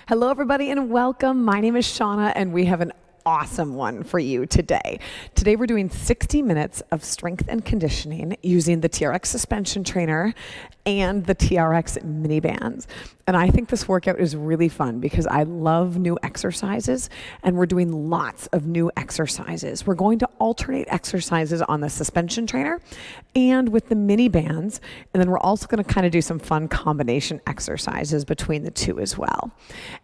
Hello, everybody, and welcome. My name is Shana, and we have an awesome one for you today. Today, we're doing 60 minutes of strength and conditioning using the TRX suspension trainer and the TRX mini bands. And I think this workout is really fun because I love new exercises, and we're doing lots of new exercises. We're going to alternate exercises on the suspension trainer and with the mini bands, and then we're also going to kind of do some fun combination exercises between the two as well.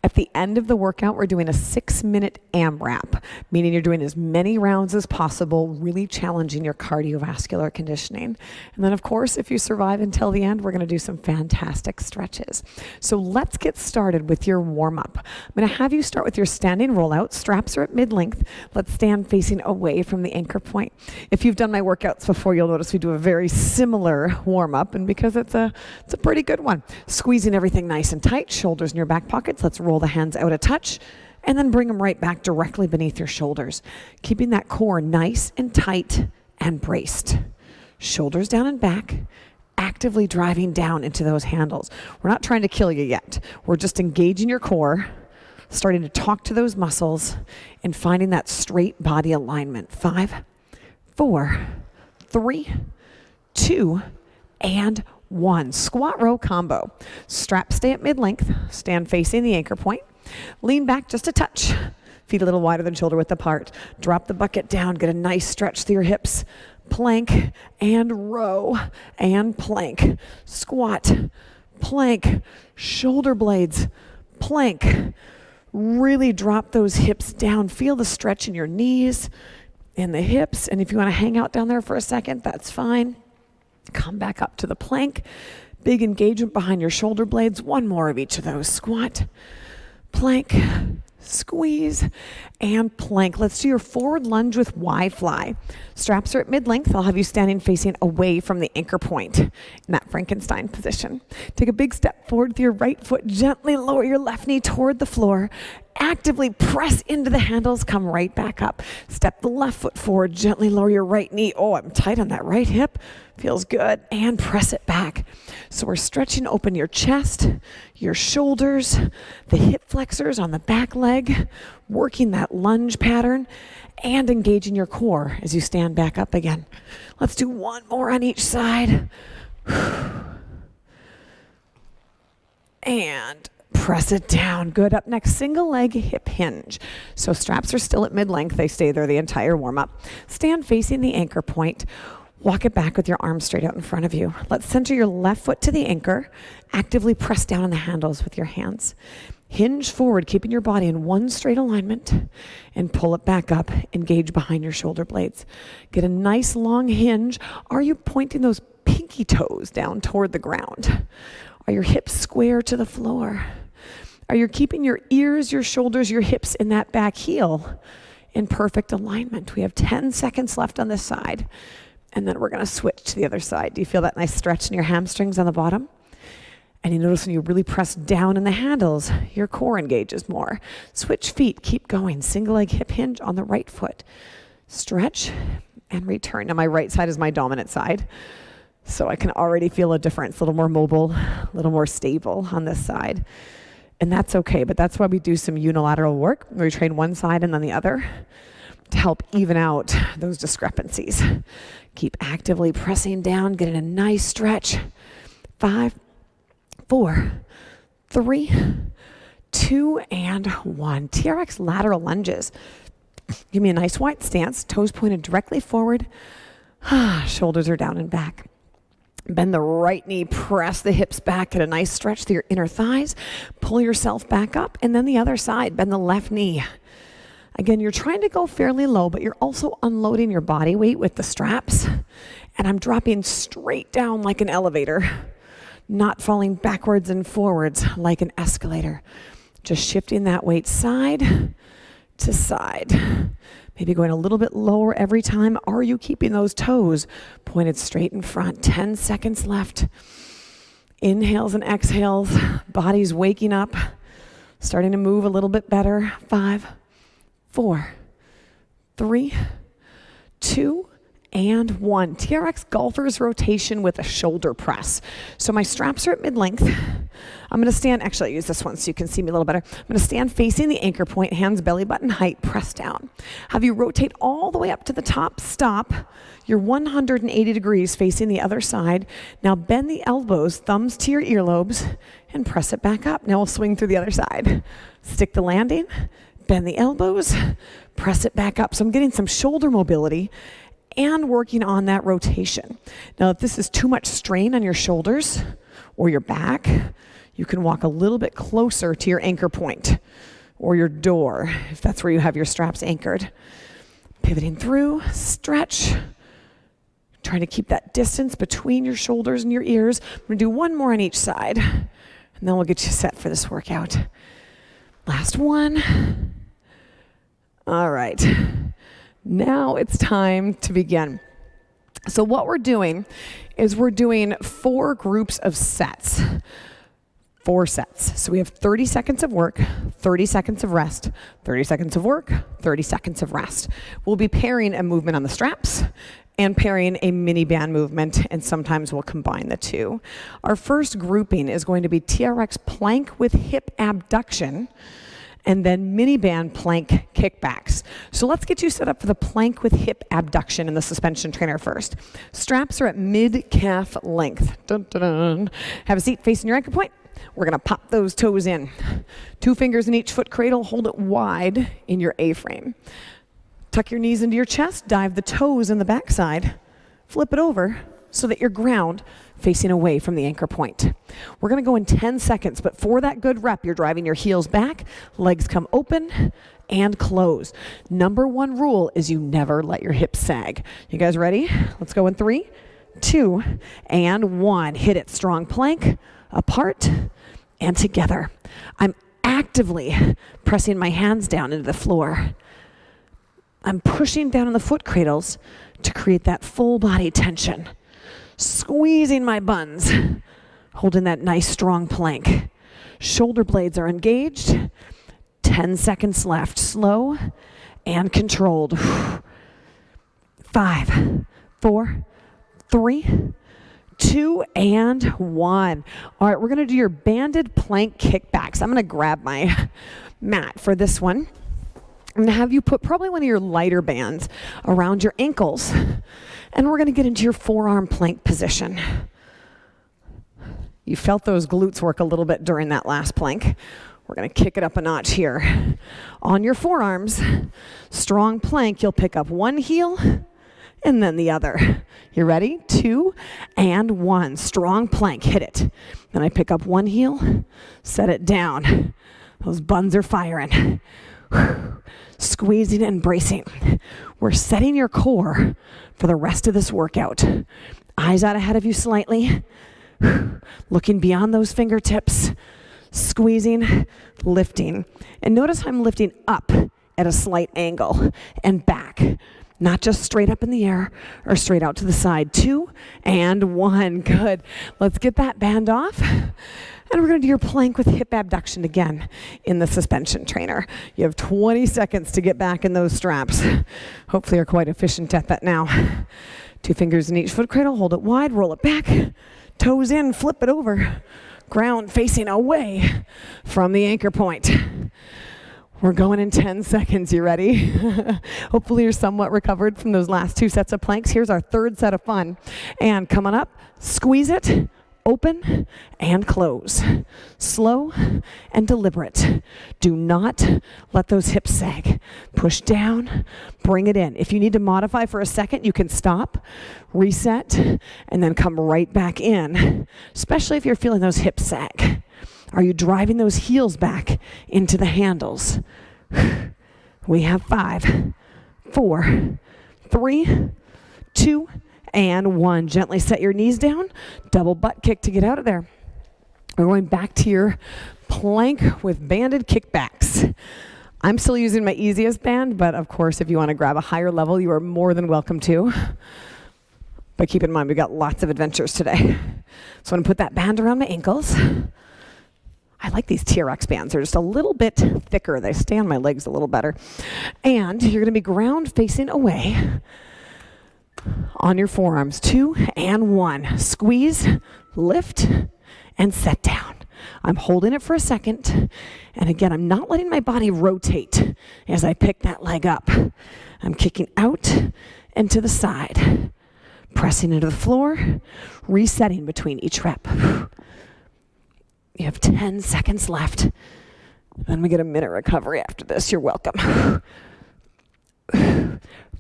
At the end of the workout, we're doing a 6-minute AMRAP, meaning you're doing as many rounds as possible, really challenging your cardiovascular conditioning. And then, of course, if you survive until the end, we're going to do some fantastic stretches. So let's get started with your warm-up. I'm going to have you start with your standing rollout. Straps are at mid-length. Let's stand facing away from the anchor point. If you've done my workouts before, you'll notice we do a very similar warm-up, and because it's a pretty good one. Squeezing everything nice and tight, shoulders in your back pockets. Let's roll the hands out a touch, and then bring them right back directly beneath your shoulders, keeping that core nice and tight and braced. Shoulders down and back, actively driving down into those handles. We're not trying to kill you yet. We're just engaging your core, starting to talk to those muscles, and finding that straight body alignment. 5, 4, 3, 2, and 1. Squat row combo. Straps stay at mid-length. Stand facing the anchor point. Lean back just a touch. Feet a little wider than shoulder width apart. Drop the bucket down. Get a nice stretch through your hips. Plank and row and plank. Squat, plank, shoulder blades, plank. Really drop those hips down. Feel the stretch in your knees and the hips. And if you want to hang out down there for a second, that's fine. Come back up to the plank. Big engagement behind your shoulder blades. One more of each of those. Squat, plank, squeeze, and plank. Let's do your forward lunge with Y fly. Straps are at mid-length. I'll have you standing facing away from the anchor point in that Frankenstein position. Take a big step forward with your right foot. Gently lower your left knee toward the floor. Actively press into the handles. Come right back up. Step the left foot forward. Gently lower your right knee. Oh, I'm tight on that right hip. Feels good. And press it back. So we're stretching open your chest, your shoulders, the hip flexors on the back leg, working that lunge pattern, and engaging your core as you stand back up again. Let's do one more on each side. And press it down. Good. Up next, single leg hip hinge. So straps are still at mid-length. They stay there the entire warm-up. Stand facing the anchor point. Walk it back with your arms straight out in front of you. Let's center your left foot to the anchor. Actively press down on the handles with your hands. Hinge forward, keeping your body in one straight alignment, and pull it back up. Engage behind your shoulder blades. Get a nice long hinge. Are you pointing those pinky toes down toward the ground? Are your hips square to the floor? Are you keeping your ears, your shoulders, your hips in that back heel in perfect alignment? We have 10 seconds left on this side, and then we're going to switch to the other side. Do you feel that nice stretch in your hamstrings on the bottom? And you notice when you really press down in the handles, your core engages more. Switch feet, keep going. Single leg hip hinge on the right foot. Stretch and return. Now my right side is my dominant side, so I can already feel a difference, a little more mobile, a little more stable on this side. And that's okay, but that's why we do some unilateral work, where we train one side and then the other to help even out those discrepancies. Keep actively pressing down, getting a nice stretch. 5, 4, 3, 2, and 1. TRX lateral lunges. Give me a nice wide stance, toes pointed directly forward. Shoulders are down and back. Bend the right knee, press the hips back, get a nice stretch through your inner thighs. Pull yourself back up, and then the other side, bend the left knee. Again, you're trying to go fairly low, but you're also unloading your body weight with the straps. And I'm dropping straight down like an elevator, not falling backwards and forwards like an escalator. Just shifting that weight side to side. Maybe going a little bit lower every time. Are you keeping those toes pointed straight in front? 10 seconds left. Inhales and exhales. Body's waking up. Starting to move a little bit better. 5, 4, 3, 2, and 1. TRX golfer's rotation with a shoulder press. So my straps are at mid-length. I'm going to stand, actually I'll use this one so you can see me a little better. I'm going to stand facing the anchor point, hands belly button height, press down. Have you rotate all the way up to the top, stop. You're 180 degrees facing the other side. Now bend the elbows, thumbs to your earlobes, and press it back up. Now we'll swing through the other side. Stick the landing, bend the elbows, press it back up. So I'm getting some shoulder mobility and working on that rotation. Now if this is too much strain on your shoulders or your back, you can walk a little bit closer to your anchor point or your door if that's where you have your straps anchored. Pivoting through, stretch. Trying to keep that distance between your shoulders and your ears. I'm going to do one more on each side, and then we'll get you set for this workout. Last one. All right. Now it's time to begin. So what we're doing is we're doing 4 groups of sets. 4 sets. So we have 30 seconds of work, 30 seconds of rest, 30 seconds of work, 30 seconds of rest. We'll be pairing a movement on the straps and pairing a mini band movement, and sometimes we'll combine the two. Our first grouping is going to be TRX plank with hip abduction, and then mini band plank kickbacks. So let's get you set up for the plank with hip abduction in the suspension trainer first. Straps are at mid-calf length. Dun, dun, dun. Have a seat facing your anchor point. We're gonna pop those toes in. 2 fingers in each foot cradle, hold it wide in your A-frame. Tuck your knees into your chest, dive the toes in the backside, flip it over so that you're ground facing away from the anchor point. We're gonna go in 10 seconds, but for that good rep, you're driving your heels back, legs come open and close. Number 1 rule is you never let your hips sag. You guys ready? Let's go in 3, 2, and 1. Hit it, strong plank, apart and together. I'm actively pressing my hands down into the floor. I'm pushing down on the foot cradles to create that full body tension. Squeezing my buns, holding that nice strong plank. Shoulder blades are engaged. 10 seconds left. Slow and controlled. 5, 4, 3, 2, and 1. All right, we're gonna do your banded plank kickbacks. I'm gonna grab my mat for this one. I'm gonna have you put probably one of your lighter bands around your ankles, and we're gonna get into your forearm plank position. You felt those glutes work a little bit during that last plank. We're gonna kick it up a notch here. On your forearms, strong plank, you'll pick up one heel and then the other. You ready? 2 and 1. Strong plank, hit it. Then I pick up one heel, set it down. Those buns are firing. Squeezing and bracing. We're setting your core for the rest of this workout. Eyes out ahead of you slightly. Looking beyond those fingertips. Squeezing, lifting. And notice I'm lifting up at a slight angle and back. Not just straight up in the air or straight out to the side. 2 and 1. Good. Let's get that band off. And we're going to do your plank with hip abduction again in the suspension trainer. You have 20 seconds to get back in those straps. Hopefully you're quite efficient at that now. 2 fingers in each foot cradle, hold it wide, roll it back, toes in, flip it over. Ground facing away from the anchor point. We're going in 10 seconds. You ready? Hopefully you're somewhat recovered from those last 2 sets of planks. Here's our 3rd set of fun. And come on up, squeeze it, open and close. Slow and deliberate. Do not let those hips sag. Push down, bring it in. If you need to modify for a second, you can stop, reset, and then come right back in, especially if you're feeling those hips sag. Are you driving those heels back into the handles? We have 5, 4, 3, 2, and 1. Gently set your knees down. Double butt kick to get out of there. We're going back to your plank with banded kickbacks. I'm still using my easiest band, but of course, if you want to grab a higher level, you are more than welcome to. But keep in mind, we've got lots of adventures today. So I'm going to put that band around my ankles. I like these TRX bands. They're just a little bit thicker. They stay on my legs a little better. And you're going to be ground facing away. On your forearms, 2 and 1. Squeeze, lift, and set down. I'm holding it for a second. And again, I'm not letting my body rotate as I pick that leg up. I'm kicking out and to the side, pressing into the floor, resetting between each rep. You have 10 seconds left. Then we get a minute recovery after this. You're welcome.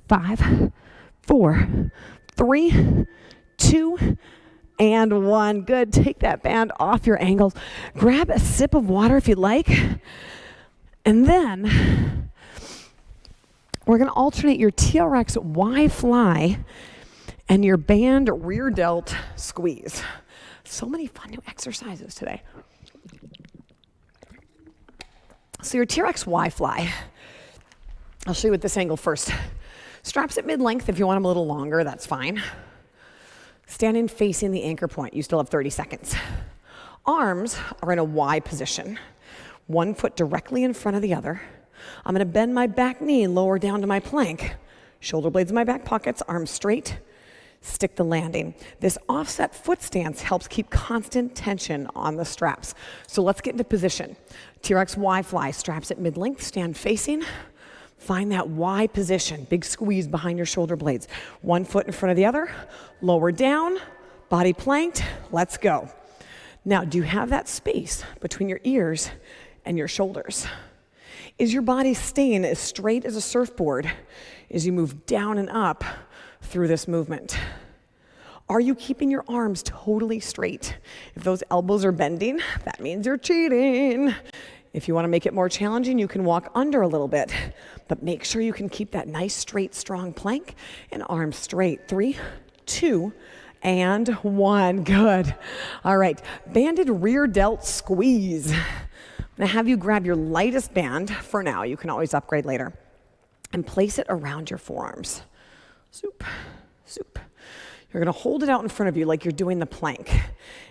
5, 4, 3, 2, and 1. Good. Take that band off your ankles. Grab a sip of water if you'd like. And then we're going to alternate your TRX Y fly and your band rear delt squeeze. So many fun new exercises today. So your TRX Y fly, I'll show you with this angle first. Straps at mid-length. If you want them a little longer, that's fine. Standing facing the anchor point. You still have 30 seconds. Arms are in a Y position. One foot directly in front of the other. I'm going to bend my back knee and lower down to my plank. Shoulder blades in my back pockets, arms straight. Stick the landing. This offset foot stance helps keep constant tension on the straps. So let's get into position. TRX Y fly, straps at mid-length, stand facing. Find that Y position, big squeeze behind your shoulder blades. One foot in front of the other, lower down, body planked, let's go. Now, do you have that space between your ears and your shoulders? Is your body staying as straight as a surfboard as you move down and up through this movement? Are you keeping your arms totally straight? If those elbows are bending, that means you're cheating. If you want to make it more challenging, you can walk under a little bit, but make sure you can keep that nice, straight, strong plank and arms straight. 3, 2, and 1. Good. All right, banded rear delt squeeze. I'm going to have you grab your lightest band for now. You can always upgrade later. And place it around your forearms. Zoop, zoop. You're going to hold it out in front of you like you're doing the plank.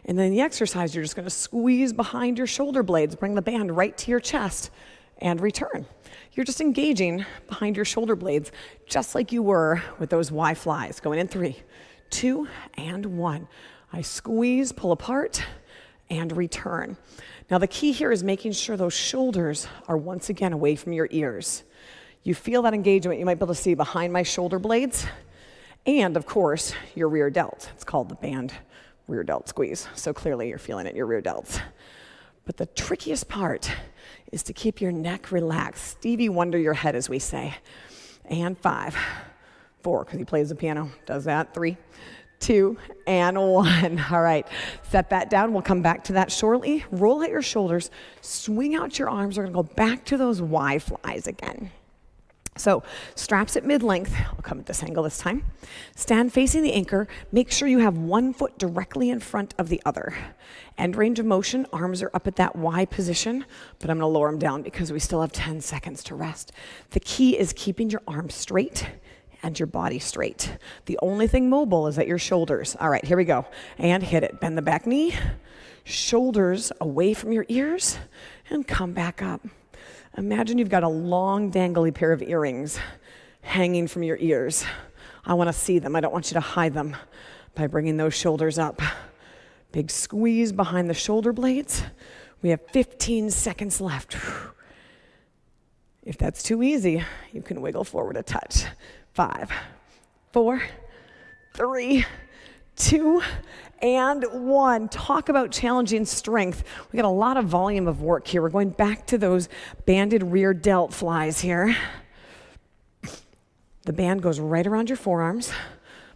And then in the exercise, you're just going to squeeze behind your shoulder blades, bring the band right to your chest, and return. You're just engaging behind your shoulder blades, just like you were with those Y flies. Going in 3, 2, and 1. I squeeze, pull apart, and return. Now the key here is making sure those shoulders are once again away from your ears. You feel that engagement, you might be able to see behind my shoulder blades, and of course, your rear delt. It's called the band rear delt squeeze. So clearly you're feeling it in your rear delts. But the trickiest part is to keep your neck relaxed. Stevie Wonder your head, as we say. And 5, 4, because he plays the piano, does that. 3, 2, and 1. All right, set that down. We'll come back to that shortly. Roll out your shoulders, swing out your arms. We're gonna go back to those Y flies again. So straps at mid-length. I'll come at this angle this time. Stand facing the anchor. Make sure you have one foot directly in front of the other. End range of motion, arms are up at that Y position, but I'm going to lower them down because we still have 10 seconds to rest. The key is keeping your arms straight and your body straight. The only thing mobile is at your shoulders. All right, here we go. And hit it. Bend the back knee, shoulders away from your ears, and come back up. Imagine you've got a long, dangly pair of earrings hanging from your ears. I want to see them. I don't want you to hide them by bringing those shoulders up. Big squeeze behind the shoulder blades. We have 15 seconds left. If that's too easy, you can wiggle forward a touch. 5, 4, 3, 2, and 1. Talk about challenging strength. We got a lot of volume of work here. We're going back to those banded rear delt flies here. The band goes right around your forearms,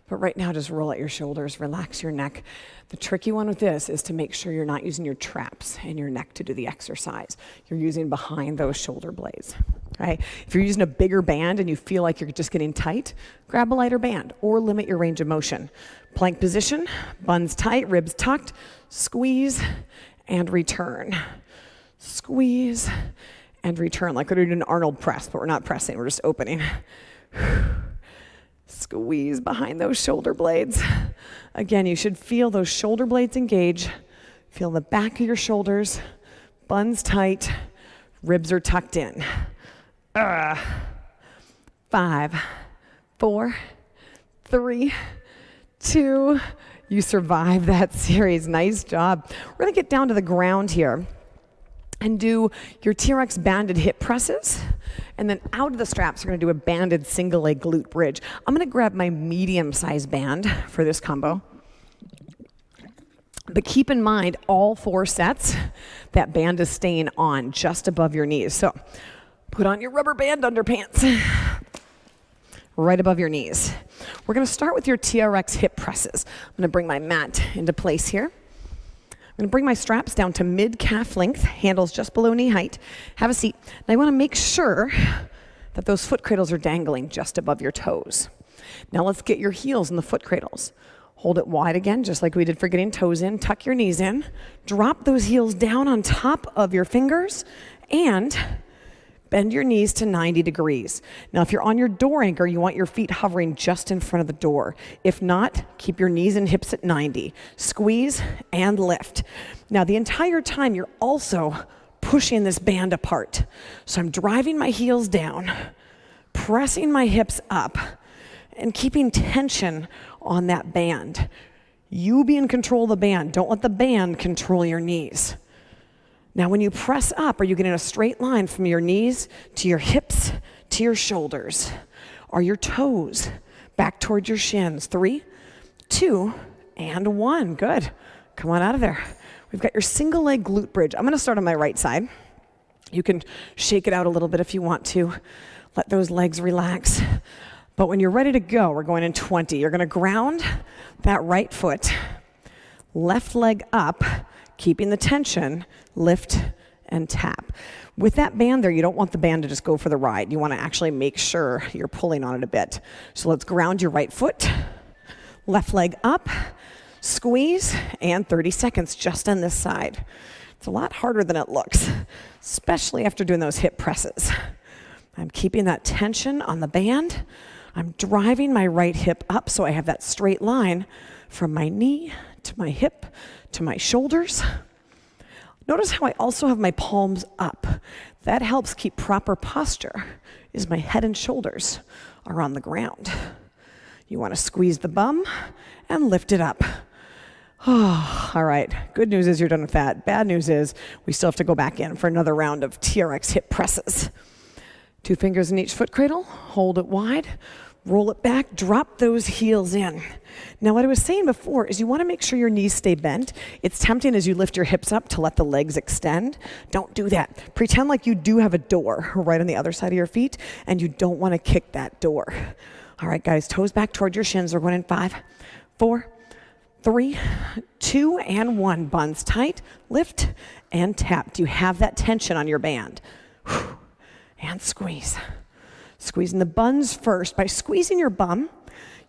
but right now just roll out your shoulders, relax your neck. The tricky one with this is to make sure you're not using your traps and your neck to do the exercise. You're using behind those shoulder blades. Right? If you're using a bigger band and you feel like you're just getting tight, grab a lighter band or limit your range of motion. Plank position, buns tight, ribs tucked, squeeze and return. Squeeze and return, like we're doing an Arnold press, but we're not pressing, we're just opening. Squeeze behind those shoulder blades. Again, you should feel those shoulder blades engage. Feel the back of your shoulders, buns tight, ribs are tucked in. 5, 4, 3, 2. You survived that series. Nice job. We're going to get down to the ground here and do your TRX banded hip presses. And then out of the straps, we're going to do a banded single leg glute bridge. I'm going to grab my medium-sized band for this combo. But keep in mind, all 4 sets, that band is staying on just above your knees. So put on your rubber band underpants right above your knees. We're going to start with your TRX hip presses. I'm going to bring my mat into place here. I'm going to bring my straps down to mid-calf length, handles just below knee height. Have a seat. And I want to make sure that those foot cradles are dangling just above your toes. Now let's get your heels in the foot cradles. Hold it wide again, just like we did for getting toes in. Tuck your knees in. Drop those heels down on top of your fingers and bend your knees to 90 degrees. Now, if you're on your door anchor, you want your feet hovering just in front of the door. If not, keep your knees and hips at 90. Squeeze and lift. Now, the entire time, you're also pushing this band apart. So I'm driving my heels down, pressing my hips up, and keeping tension on that band. You be in control of the band. Don't let the band control your knees. Now, when you press up, are you getting a straight line from your knees to your hips to your shoulders? Are your toes back towards your shins? 3, 2, and 1. Good. Come on out of there. We've got your single leg glute bridge. I'm going to start on my right side. You can shake it out a little bit if you want to. Let those legs relax. But when you're ready to go, we're going in 20. You're going to ground that right foot, left leg up, keeping the tension, lift and tap. With that band there, you don't want the band to just go for the ride. You want to actually make sure you're pulling on it a bit. So let's ground your right foot, left leg up, squeeze, and 30 seconds just on this side. It's a lot harder than it looks, especially after doing those hip presses. I'm keeping that tension on the band. I'm driving my right hip up so I have that straight line from my knee to my hip to my shoulders. Notice how I also have my palms up. That helps keep proper posture as my head and shoulders are on the ground. You want to squeeze the bum and lift it up. Oh, all right. Good news is you're done with that. Bad news is we still have to go back in for another round of TRX hip presses. 2 fingers in each foot cradle, hold it wide, roll it back, drop those heels in. Now, what I was saying before is you want to make sure your knees stay bent. It's tempting as you lift your hips up to let the legs extend. Don't do that. Pretend like you do have a door right on the other side of your feet, and you don't want to kick that door. All right, guys, toes back towards your shins. We're going in 5, 4, 3, 2, and 1. Buns tight, lift, and tap. Do you have that tension on your band? And squeeze. Squeezing the buns first. By squeezing your bum,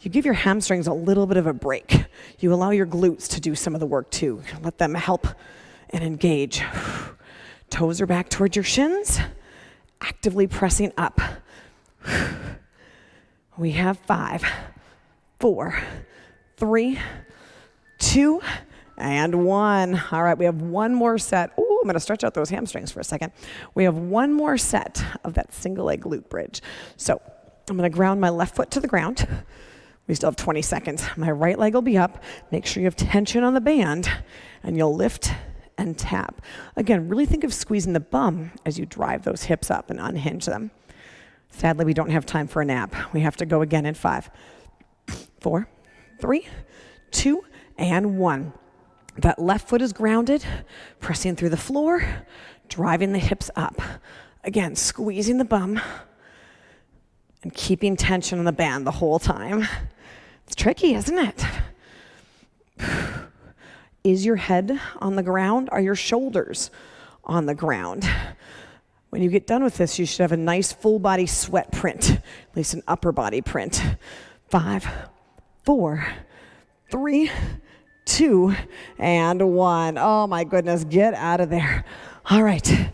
you give your hamstrings a little bit of a break. You allow your glutes to do some of the work too. Let them help and engage. Toes are back towards your shins, actively pressing up. We have 5, 4, 3, 2, and 1. All right, we have one more set. Ooh, I'm going to stretch out those hamstrings for a second. We have one more set of that single leg glute bridge. So I'm going to ground my left foot to the ground. We still have 20 seconds. My right leg will be up. Make sure you have tension on the band, and you'll lift and tap. Again, really think of squeezing the bum as you drive those hips up and unhinge them. Sadly, we don't have time for a nap. We have to go again in 5, 4, 3, 2, and 1. That left foot is grounded, pressing through the floor, driving the hips up. Again, squeezing the bum and keeping tension on the band the whole time. It's tricky, isn't it? Is your head on the ground? Are your shoulders on the ground? When you get done with this, you should have a nice full body sweat print, at least an upper body print. 5, 4, 3, 2, and 1. Oh my goodness, get out of there. All right,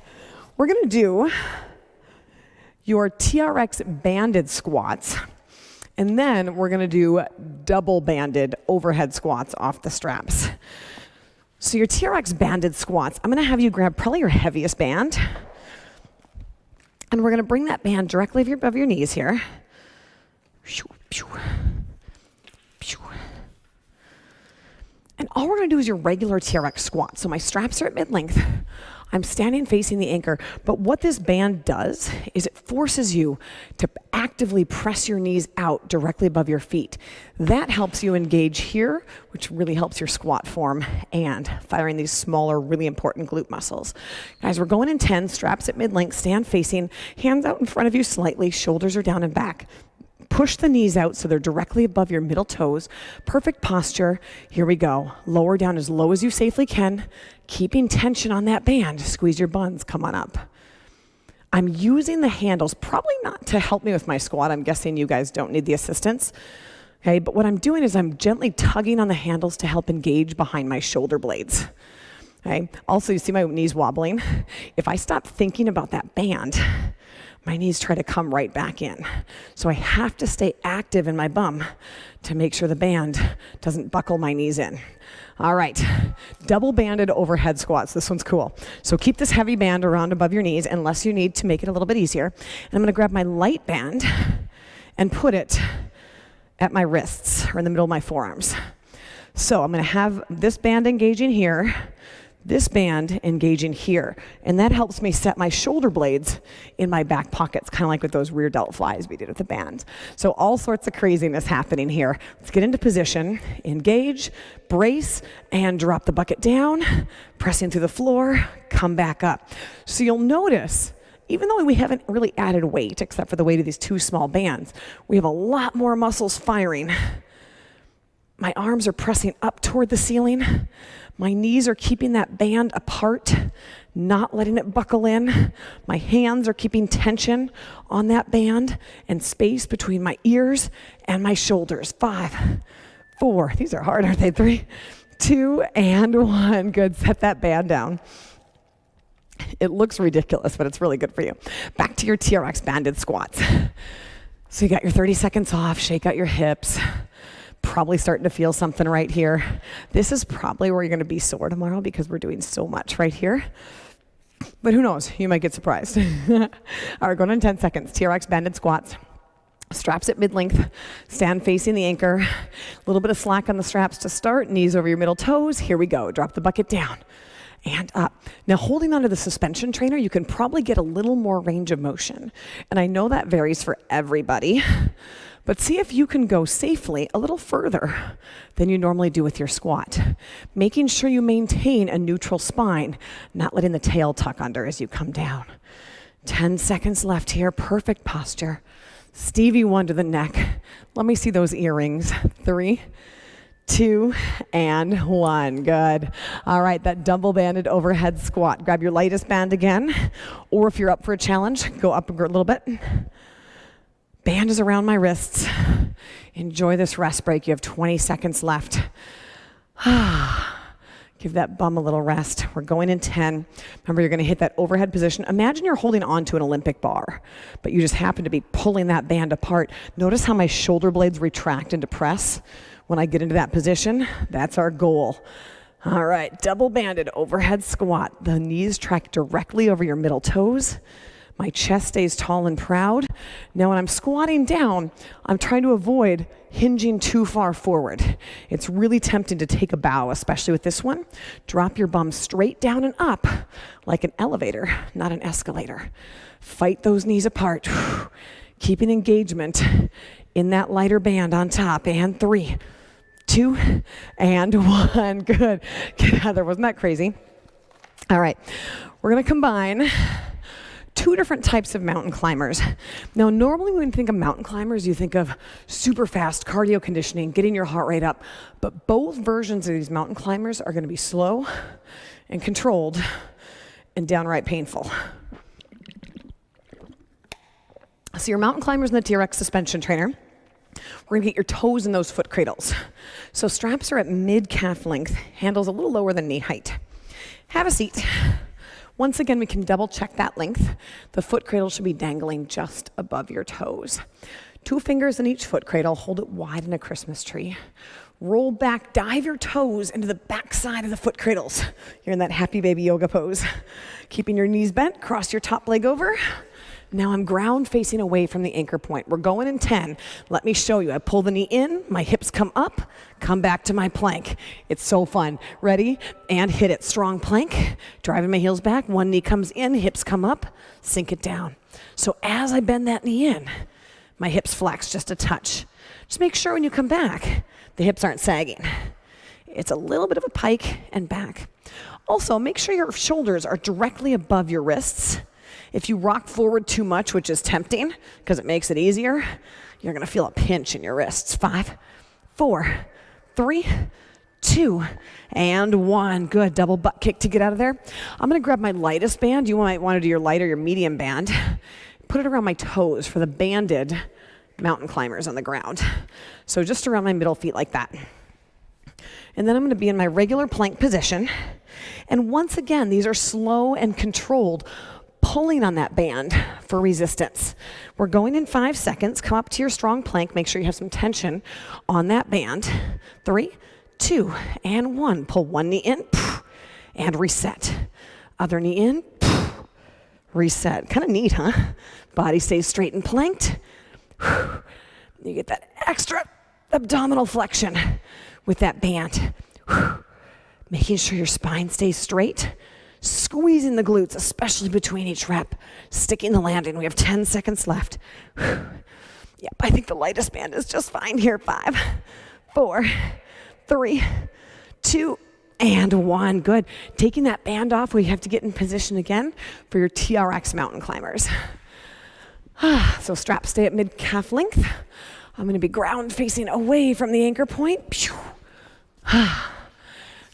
we're gonna do your TRX banded squats, and then we're gonna do double banded overhead squats off the straps. So your TRX banded squats, I'm gonna have you grab probably your heaviest band, and we're gonna bring that band directly above your knees here. And all we're gonna do is your regular TRX squat. So my straps are at mid-length. I'm standing facing the anchor, but what this band does is it forces you to actively press your knees out directly above your feet. That helps you engage here, which really helps your squat form and firing these smaller, really important glute muscles. Guys, we're going in 10, straps at mid-length, stand facing, hands out in front of you slightly, shoulders are down and back. Push the knees out so they're directly above your middle toes. Perfect posture. Here we go. Lower down as low as you safely can. Keeping tension on that band. Squeeze your buns. Come on up. I'm using the handles, probably not to help me with my squat. I'm guessing you guys don't need the assistance. Okay, but what I'm doing is I'm gently tugging on the handles to help engage behind my shoulder blades. Okay. Also, you see my knees wobbling? If I stop thinking about that band, my knees try to come right back in. So I have to stay active in my bum to make sure the band doesn't buckle my knees in. All right, double banded overhead squats. This one's cool. So keep this heavy band around above your knees unless you need to make it a little bit easier. And I'm gonna grab my light band and put it at my wrists or in the middle of my forearms. So I'm gonna have this band engaging here, this band engaging here, and that helps me set my shoulder blades in my back pockets, kind of like with those rear delt flies we did with the band. So all sorts of craziness happening here. Let's get into position, engage, brace, and drop the bucket down, pressing through the floor, come back up. So you'll notice, even though we haven't really added weight, except for the weight of these two small bands, we have a lot more muscles firing. My arms are pressing up toward the ceiling. My knees are keeping that band apart, not letting it buckle in. My hands are keeping tension on that band and space between my ears and my shoulders. 5, 4, these are hard, aren't they? 3, 2, and 1. Good, set that band down. It looks ridiculous, but it's really good for you. Back to your TRX banded squats. So you got your 30 seconds off, shake out your hips. Probably starting to feel something right here. This is probably where you're gonna be sore tomorrow because we're doing so much right here. But who knows, you might get surprised. All right, going in 10 seconds. TRX banded squats. Straps at mid-length, stand facing the anchor. A little bit of slack on the straps to start, knees over your middle toes. Here we go, drop the bucket down and up. Now holding onto the suspension trainer, you can probably get a little more range of motion. And I know that varies for everybody, but see if you can go safely a little further than you normally do with your squat. Making sure you maintain a neutral spine, not letting the tail tuck under as you come down. 10 seconds left here, perfect posture. Stevie Wonder the neck. Let me see those earrings. 3, 2, and 1. Good. All right, that double banded overhead squat. Grab your lightest band again, or if you're up for a challenge, go up a little bit. Band is around my wrists. Enjoy this rest break. You have 20 seconds left. Give that bum a little rest. We're going in 10. Remember, you're gonna hit that overhead position. Imagine you're holding on to an Olympic bar, but you just happen to be pulling that band apart. Notice how my shoulder blades retract into press when I get into that position. That's our goal. All right, double banded overhead squat. The knees track directly over your middle toes. My chest stays tall and proud. Now when I'm squatting down, I'm trying to avoid hinging too far forward. It's really tempting to take a bow, especially with this one. Drop your bum straight down and up like an elevator, not an escalator. Fight those knees apart. Keeping engagement in that lighter band on top. And 3, 2, and 1. Good. Heather, wasn't that crazy? All right, we're gonna combine 2 different types of mountain climbers. Now, normally when you think of mountain climbers, you think of super fast cardio conditioning, getting your heart rate up, but both versions of these mountain climbers are gonna be slow and controlled and downright painful. So your mountain climbers in the TRX suspension trainer, we're gonna get your toes in those foot cradles. So straps are at mid-calf length, handles a little lower than knee height. Have a seat. Once again, we can double check that length. The foot cradle should be dangling just above your toes. 2 fingers in each foot cradle, hold it wide in a Christmas tree. Roll back, dive your toes into the back side of the foot cradles. You're in that happy baby yoga pose. Keeping your knees bent, cross your top leg over. Now I'm ground facing away from the anchor point. We're going in 10. Let me show you. I pull the knee in, my hips come up, come back to my plank. It's so fun. Ready? And hit it. Strong plank, driving my heels back. One knee comes in, hips come up, sink it down. So as I bend that knee in, my hips flex just a touch. Just make sure when you come back, the hips aren't sagging. It's a little bit of a pike and back. Also, make sure your shoulders are directly above your wrists. If you rock forward too much, which is tempting because it makes it easier, you're gonna feel a pinch in your wrists. 5, 4, 3, 2, and 1. Good, double butt kick to get out of there. I'm gonna grab my lightest band. You might wanna do your light or your medium band. Put it around my toes for the banded mountain climbers on the ground. So just around my middle feet like that. And then I'm gonna be in my regular plank position. And once again, these are slow and controlled, pulling on that band for resistance. We're going in 5 seconds. Come up to your strong plank. Make sure you have some tension on that band. 3, 2, and 1. Pull one knee in, and reset. Other knee in, reset. Kind of neat, huh? Body stays straight and planked. You get that extra abdominal flexion with that band. Making sure your spine stays straight. Squeezing the glutes, especially between each rep. Sticking the landing. We have 10 seconds left. Yep, I think the lightest band is just fine here. 5, 4, 3, 2, and 1. Good. Taking that band off, we have to get in position again for your TRX mountain climbers. So straps stay at mid-calf length. I'm going to be ground facing away from the anchor point.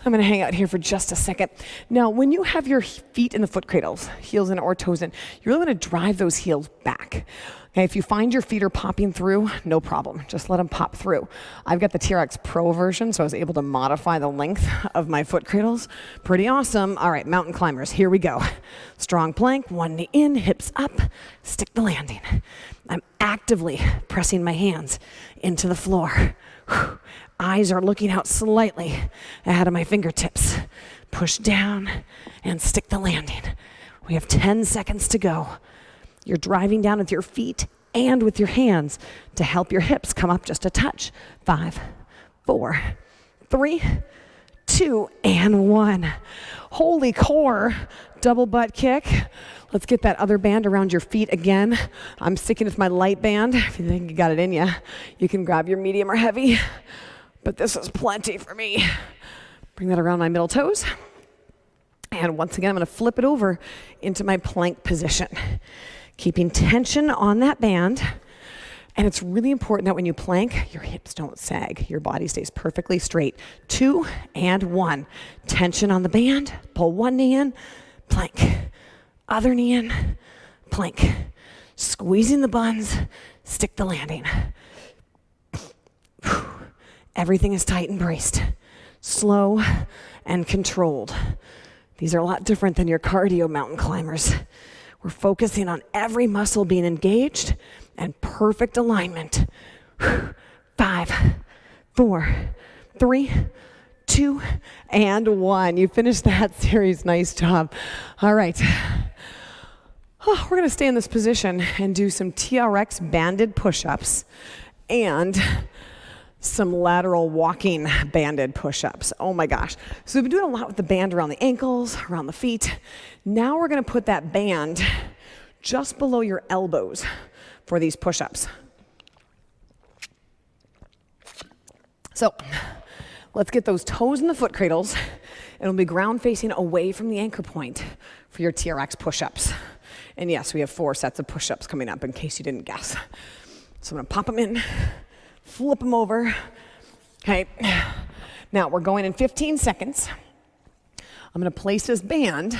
I'm going to hang out here for just a second. Now, when you have your feet in the foot cradles, heels in or toes in, you really want to drive those heels back. Okay, if you find your feet are popping through, no problem. Just let them pop through. I've got the TRX Pro version, so I was able to modify the length of my foot cradles. Pretty awesome. All right, mountain climbers, here we go. Strong plank, one knee in, hips up, stick the landing. I'm actively pressing my hands into the floor. Eyes are looking out slightly ahead of my fingertips. Push down and stick the landing. We have 10 seconds to go. You're driving down with your feet and with your hands to help your hips come up just a touch. 5, 4, 3, 2, and 1. Holy core, double butt kick. Let's get that other band around your feet again. I'm sticking with my light band. If you think you got it in you, you can grab your medium or heavy. But this is plenty for me. Bring that around my middle toes. And once again, I'm gonna flip it over into my plank position. Keeping tension on that band. And it's really important that when you plank, your hips don't sag. Your body stays perfectly straight. 2 and 1. Tension on the band. Pull one knee in, plank. Other knee in, plank. Squeezing the buns, stick the landing. Everything is tight and braced. Slow and controlled. These are a lot different than your cardio mountain climbers. We're focusing on every muscle being engaged and perfect alignment. 5, 4, 3, 2, and 1. You finished that series. Nice job. All right. We're going to stay in this position and do some TRX banded push-ups and some lateral walking banded push-ups. Oh my gosh. So we've been doing a lot with the band around the ankles, around the feet. Now we're gonna put that band just below your elbows for these push-ups. So let's get those toes in the foot cradles. It'll be ground facing away from the anchor point for your TRX push-ups. And yes, we have 4 sets of push-ups coming up in case you didn't guess. So I'm gonna pop them in, flip them over. Okay, now we're going in 15 seconds. I'm gonna place this band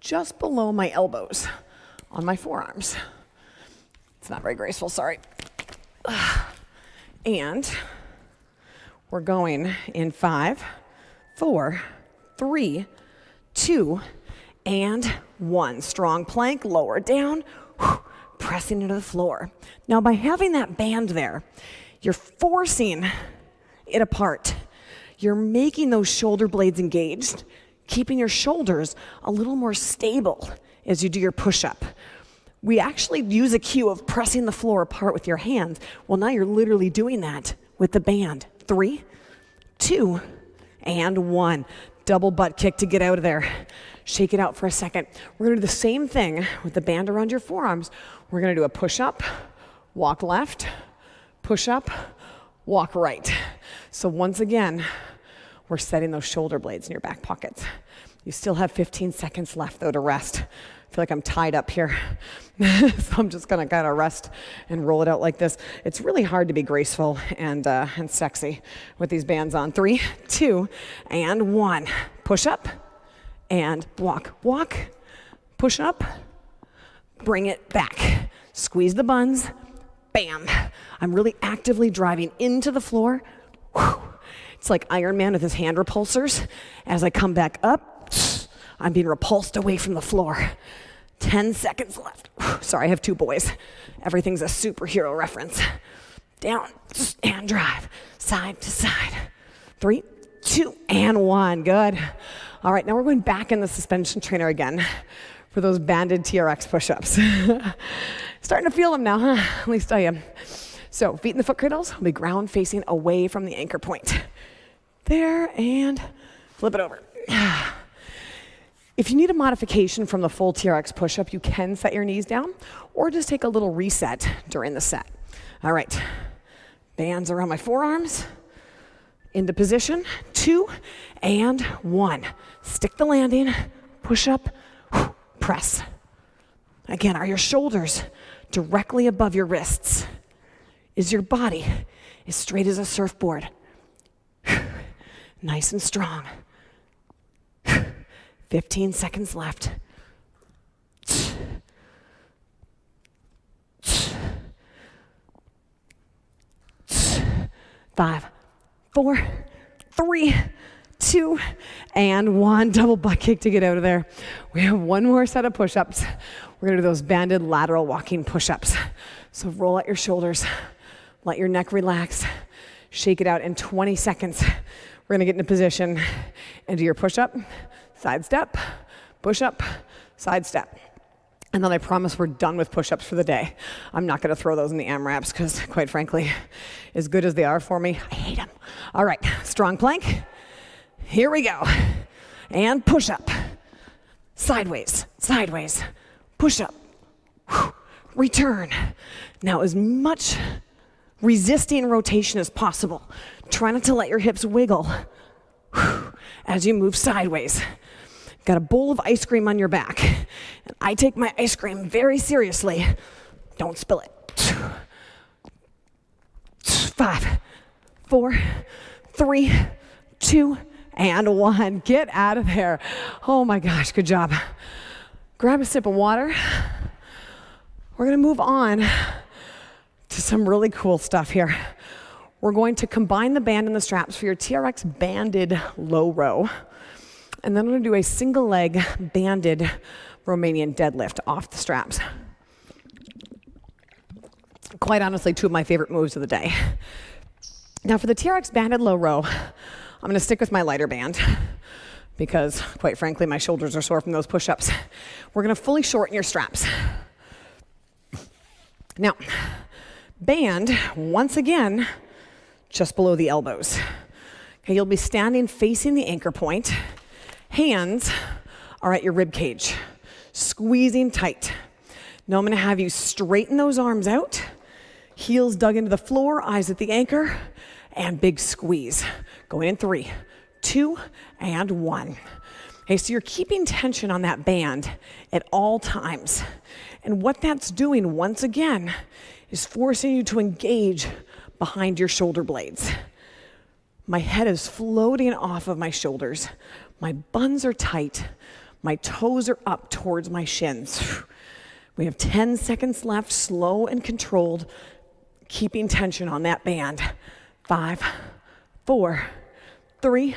just below my elbows on my forearms. It's not very graceful, sorry. And we're going in 5, 4, 3, 2, and 1. Strong plank, lower down, pressing into the floor. Now by having that band there, you're forcing it apart. You're making those shoulder blades engaged, keeping your shoulders a little more stable as you do your push-up. We actually use a cue of pressing the floor apart with your hands. Well, now you're literally doing that with the band. 3, 2, and 1. Double butt kick to get out of there. Shake it out for a second. We're gonna do the same thing with the band around your forearms. We're gonna do a push-up, walk left, push-up, walk right. So once again, we're setting those shoulder blades in your back pockets. You still have 15 seconds left, though, to rest. I feel like I'm tied up here. So I'm just gonna kind of rest and roll it out like this. It's really hard to be graceful and sexy with these bands on. 3, 2, and 1. Push up and walk. Walk, push up, bring it back. Squeeze the buns, bam. I'm really actively driving into the floor. Whew. It's like Iron Man with his hand repulsors. As I come back up, I'm being repulsed away from the floor. 10 seconds left. Sorry, I have 2 boys. Everything's a superhero reference. Down and drive, side to side. 3, 2, and 1. Good. All right, now we're going back in the suspension trainer again for those banded TRX push-ups. Starting to feel them now, huh? At least I am. So feet in the foot cradles will be ground facing away from the anchor point. There, and flip it over. If you need a modification from the full TRX push-up, you can set your knees down or just take a little reset during the set. All right, bands around my forearms, into position, 2, and 1. Stick the landing, push up, press. Again, are your shoulders directly above your wrists? Is your body as straight as a surfboard? Nice and strong. 15 seconds left. 5, 4, 3, 2, and 1. Double butt kick to get out of there. We have one more set of push-ups. We're gonna do those banded lateral walking push-ups. So roll out your shoulders, let your neck relax, shake it out in 20 seconds. We're gonna get into position and do your push-up, side step, push-up, side step. And then I promise we're done with push-ups for the day. I'm not gonna throw those in the AMRAPs because, quite frankly, as good as they are for me, I hate them. All right, strong plank. Here we go. And push-up. Sideways, sideways, push-up. Return. Now, as much resisting rotation as possible. Try not to let your hips wiggle as you move sideways. Got a bowl of ice cream on your back. And I take my ice cream very seriously. Don't spill it. 5, 4, 3, 2, and 1. Get out of there. Oh my gosh, good job. Grab a sip of water. We're gonna move on to some really cool stuff here. We're going to combine the band and the straps for your TRX banded low row. And then I'm gonna do a single leg banded Romanian deadlift off the straps. Quite honestly, 2 of my favorite moves of the day. Now for the TRX banded low row, I'm gonna stick with my lighter band because, quite frankly, my shoulders are sore from those push-ups. We're gonna fully shorten your straps. Now, band, once again, just below the elbows. Okay, you'll be standing facing the anchor point. Hands are at your rib cage, squeezing tight. Now I'm gonna have you straighten those arms out, heels dug into the floor, eyes at the anchor, and big squeeze. Going in 3, 2, and 1. Okay, so you're keeping tension on that band at all times. And what that's doing, once again, is forcing you to engage behind your shoulder blades. My head is floating off of my shoulders. My buns are tight. My toes are up towards my shins. We have 10 seconds left, slow and controlled, keeping tension on that band. 5, 4, 3,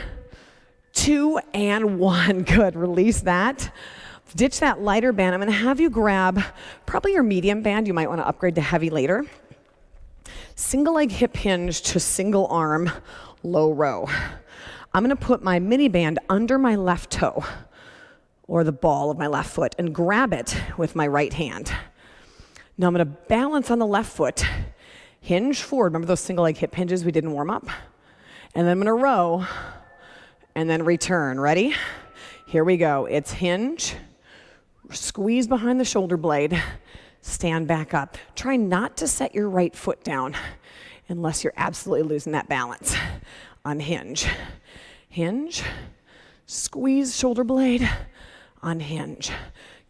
2, and 1. Good, release that. Ditch that lighter band. I'm gonna have you grab probably your medium band. You might wanna upgrade to heavy later. Single leg hip hinge to single arm low row. I'm gonna put my mini band under my left toe or the ball of my left foot and grab it with my right hand. Now I'm gonna balance on the left foot, hinge forward. Remember those single leg hip hinges we did in warm up? And then I'm gonna row, and then return. Ready? Here we go. It's hinge, squeeze behind the shoulder blade, stand back up. Try not to set your right foot down unless you're absolutely losing that balance. Unhinge. Hinge, squeeze shoulder blade, unhinge.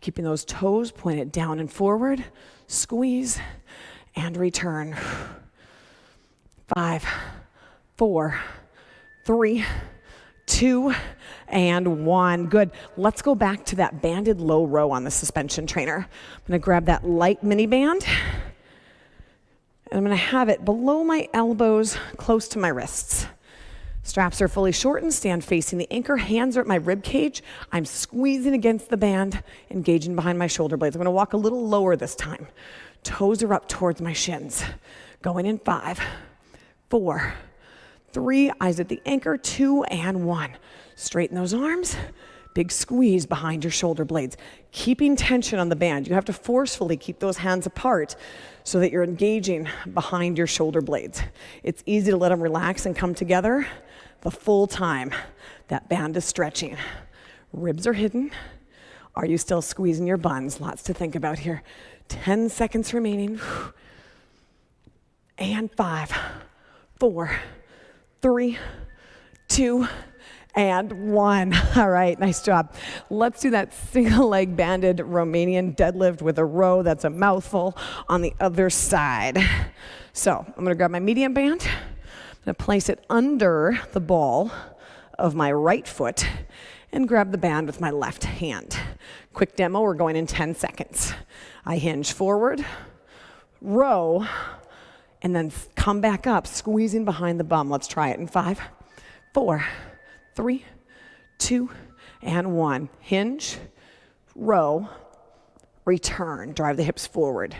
Keeping those toes pointed down and forward, squeeze, and return. 5, 4, 3, 2, and 1. Good. Let's go back to that banded low row on the suspension trainer. I'm gonna grab that light mini band, and I'm gonna have it below my elbows, close to my wrists. Straps are fully shortened, stand facing the anchor, hands are at my rib cage. I'm squeezing against the band, engaging behind my shoulder blades. I'm gonna walk a little lower this time. Toes are up towards my shins. Going in 5, 4, 3, eyes at the anchor, 2, and 1. Straighten those arms, big squeeze behind your shoulder blades. Keeping tension on the band. You have to forcefully keep those hands apart so that you're engaging behind your shoulder blades. It's easy to let them relax and come together the full time that band is stretching. Ribs are hidden. Are you still squeezing your buns? Lots to think about here. 10 seconds remaining. And 5, 4, 3, 2, and 1. All right, nice job. Let's do that single leg banded Romanian deadlift with a row. That's a mouthful on the other side. So I'm gonna grab my medium band. I'm gonna place it under the ball of my right foot and grab the band with my left hand. Quick demo, we're going in 10 seconds. I hinge forward, row, and then come back up, squeezing behind the bum. Let's try it in 5, 4, 3, 2, and 1. Hinge, row, return. Drive the hips forward.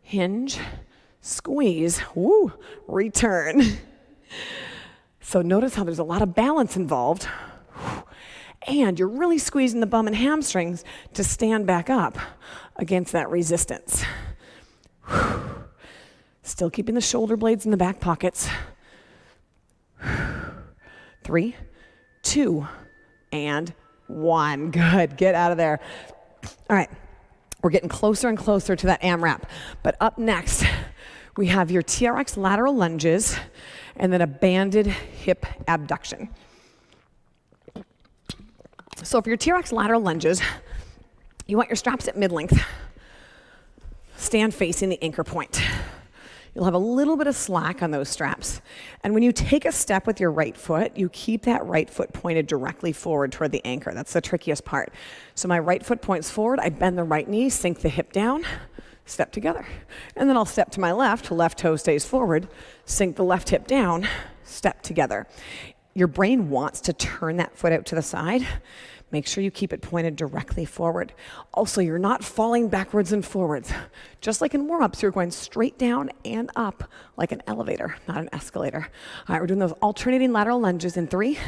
Hinge, squeeze, woo, return. So notice how there's a lot of balance involved. And you're really squeezing the bum and hamstrings to stand back up against that resistance. Still keeping the shoulder blades in the back pockets. 3, 2, and 1. Good, get out of there. All right, we're getting closer and closer to that AMRAP. But up next, we have your TRX lateral lunges and then a banded hip abduction. So for your TRX lateral lunges, you want your straps at mid-length. Stand facing the anchor point. You'll have a little bit of slack on those straps. And when you take a step with your right foot, you keep that right foot pointed directly forward toward the anchor. That's the trickiest part. So my right foot points forward, I bend the right knee, sink the hip down, step together. And then I'll step to my left toe stays forward, sink the left hip down, step together. Your brain wants to turn that foot out to the side. Make sure you keep it pointed directly forward. Also, you're not falling backwards and forwards. Just like in warm-ups, you're going straight down and up like an elevator, not an escalator. All right, we're doing those alternating lateral lunges in 3,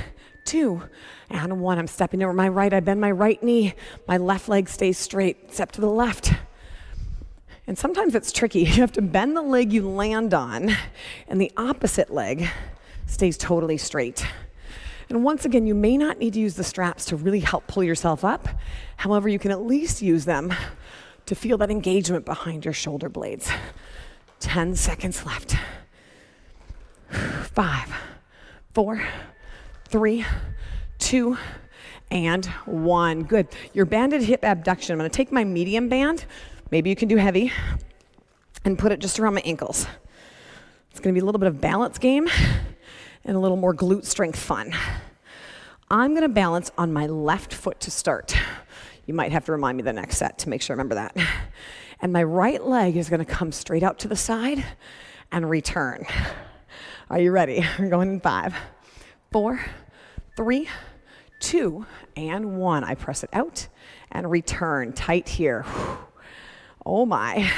2, and 1. I'm stepping over my right. I bend my right knee. My left leg stays straight. Step to the left. And sometimes it's tricky. You have to bend the leg you land on, and the opposite leg stays totally straight. And once again, you may not need to use the straps to really help pull yourself up. However, you can at least use them to feel that engagement behind your shoulder blades. 10 seconds left. 5, 4, 3, 2, and 1. Good. Your banded hip abduction. I'm going to take my medium band, maybe you can do heavy, and put it just around my ankles. It's going to be a little bit of balance game and a little more glute strength fun. I'm gonna balance on my left foot to start. You might have to remind me the next set to make sure I remember that. And my right leg is gonna come straight out to the side and return. Are you ready? We're going in 5, 4, 3, 2, and 1. I press it out and return, tight here. Oh my.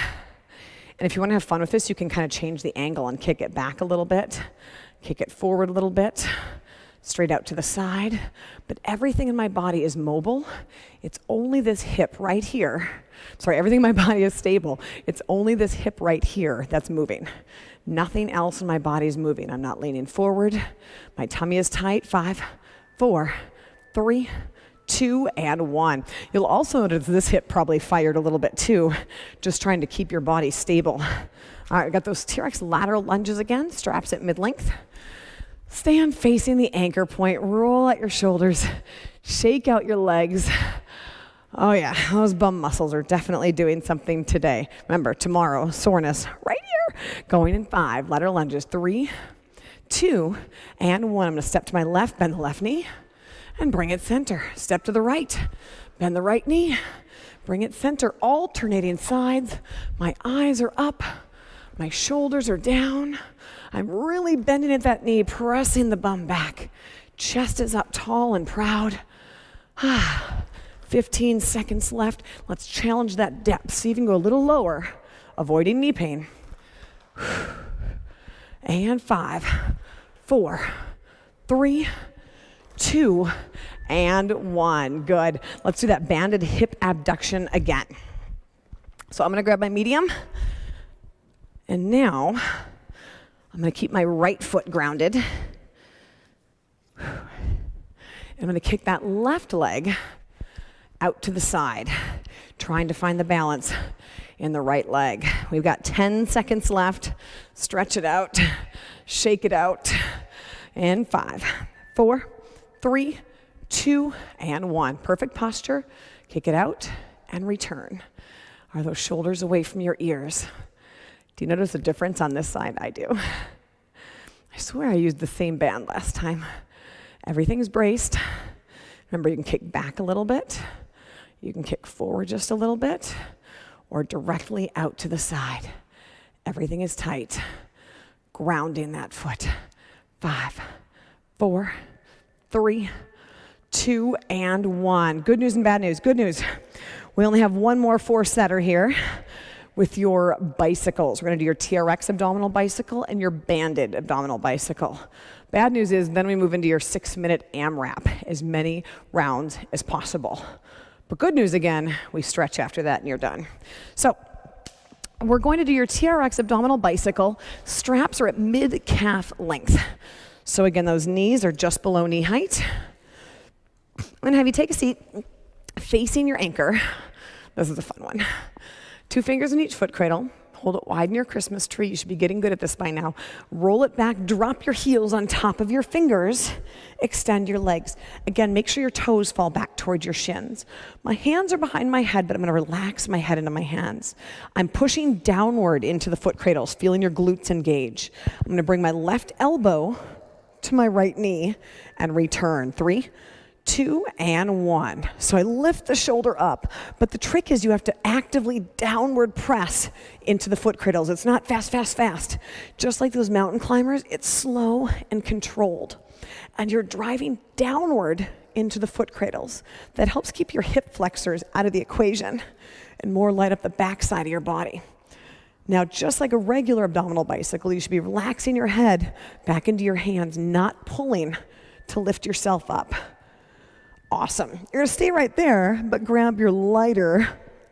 And if you wanna have fun with this, you can kind of change the angle and kick it back a little bit. Kick it forward a little bit. straight out to the side, but everything in my body is mobile. It's only this hip right here. Sorry, everything in my body is stable. It's only this hip right here that's moving. Nothing else in my body is moving. I'm not leaning forward. My tummy is tight. 5, 4, 3, 2, and 1. You'll also notice this hip probably fired a little bit too, just trying to keep your body stable. All right, we got those TRX lateral lunges again, straps at mid-length. Stand facing the anchor point, roll out your shoulders, shake out your legs. Oh yeah, those bum muscles are definitely doing something today. Remember, tomorrow, soreness right here. Going in 5, lateral lunges, 3, 2, and 1. I'm gonna step to my left, bend the left knee, and bring it center. Step to the right, bend the right knee, bring it center, alternating sides. My eyes are up, my shoulders are down. I'm really bending at that knee, pressing the bum back. Chest is up tall and proud. 15 seconds left. Let's challenge that depth. See if you can go a little lower, avoiding knee pain. And 5, 4, 3, 2, and 1. Good. Let's do that banded hip abduction again. So I'm going to grab my medium. And now I'm going to keep my right foot grounded. And I'm going to kick that left leg out to the side, trying to find the balance in the right leg. We've got 10 seconds left. Stretch it out, shake it out. And 5, 4, 3, 2, and 1. Perfect posture. Kick it out and return. Are those shoulders away from your ears? Do you notice a difference on this side? I do. I swear I used the same band last time. Everything's braced. Remember, you can kick back a little bit. You can kick forward just a little bit, or directly out to the side. Everything is tight. Grounding that foot. 5, 4, 3, 2, and 1. Good news and bad news. Good news. We only have one more 4-setter here with your bicycles. We're going to do your TRX abdominal bicycle and your banded abdominal bicycle. Bad news is then we move into your 6-minute AMRAP, as many rounds as possible. But good news again, we stretch after that and you're done. So we're going to do your TRX abdominal bicycle. Straps are at mid-calf length. So again, those knees are just below knee height. I'm going to have you take a seat facing your anchor. This is a fun one. 2 fingers in each foot cradle. Hold it wide in your Christmas tree. You should be getting good at this by now. Roll it back, drop your heels on top of your fingers. Extend your legs. Again, make sure your toes fall back towards your shins. My hands are behind my head, but I'm gonna relax my head into my hands. I'm pushing downward into the foot cradles, feeling your glutes engage. I'm gonna bring my left elbow to my right knee and return. 3, 2, and 1. So I lift the shoulder up, but the trick is you have to actively downward press into the foot cradles. It's not fast, fast, fast. Just like those mountain climbers, it's slow and controlled. And you're driving downward into the foot cradles. That helps keep your hip flexors out of the equation and more light up the backside of your body. Now, just like a regular abdominal bicycle, you should be relaxing your head back into your hands, not pulling to lift yourself up. Awesome. You're gonna stay right there, but grab your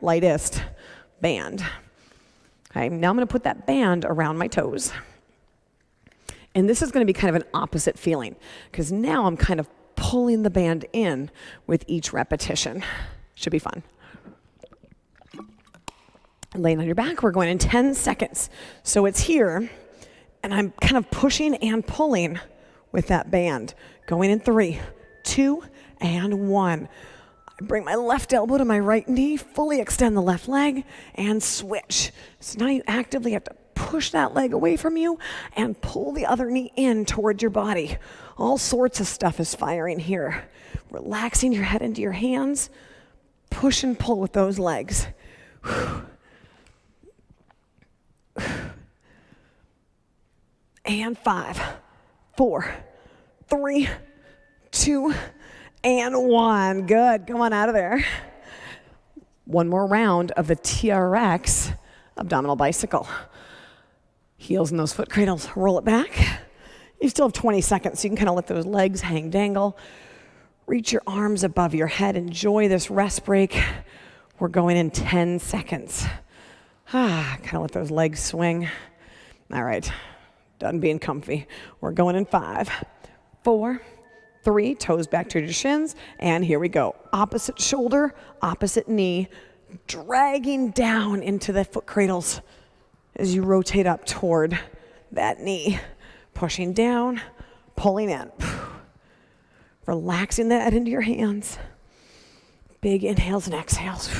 lightest band. Okay, now I'm gonna put that band around my toes. And this is gonna be kind of an opposite feeling, because now I'm kind of pulling the band in with each repetition. Should be fun. Laying on your back, we're going in 10 seconds. So it's here, and I'm kind of pushing and pulling with that band. Going in 3, 2, and 1. I bring my left elbow to my right knee, fully extend the left leg, and switch. So now you actively have to push that leg away from you and pull the other knee in towards your body. All sorts of stuff is firing here. Relaxing your head into your hands, push and pull with those legs. And 5, 4, 3, 2, and 1. Good. Come on out of there. One more round of the TRX abdominal bicycle. Heels in those foot cradles. Roll it back. You still have 20 seconds, so you can kind of let those legs hang dangle. Reach your arms above your head. Enjoy this rest break. We're going in 10 seconds. Kind of let those legs swing. All right, done being comfy. We're going in 5, 4, 3, toes back to your shins, and here we go. Opposite shoulder, opposite knee, dragging down into the foot cradles as you rotate up toward that knee. Pushing down, pulling in. Relaxing that into your hands. Big inhales and exhales.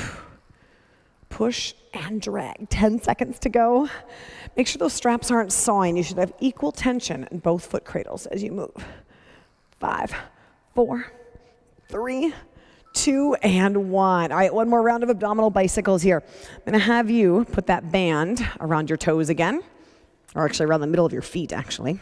Push and drag. 10 seconds to go. Make sure those straps aren't sawing. You should have equal tension in both foot cradles as you move. 5, 4, 3, 2, and 1. All right, one more round of abdominal bicycles here. I'm going to have you put that band around your toes again, or actually around the middle of your feet, actually.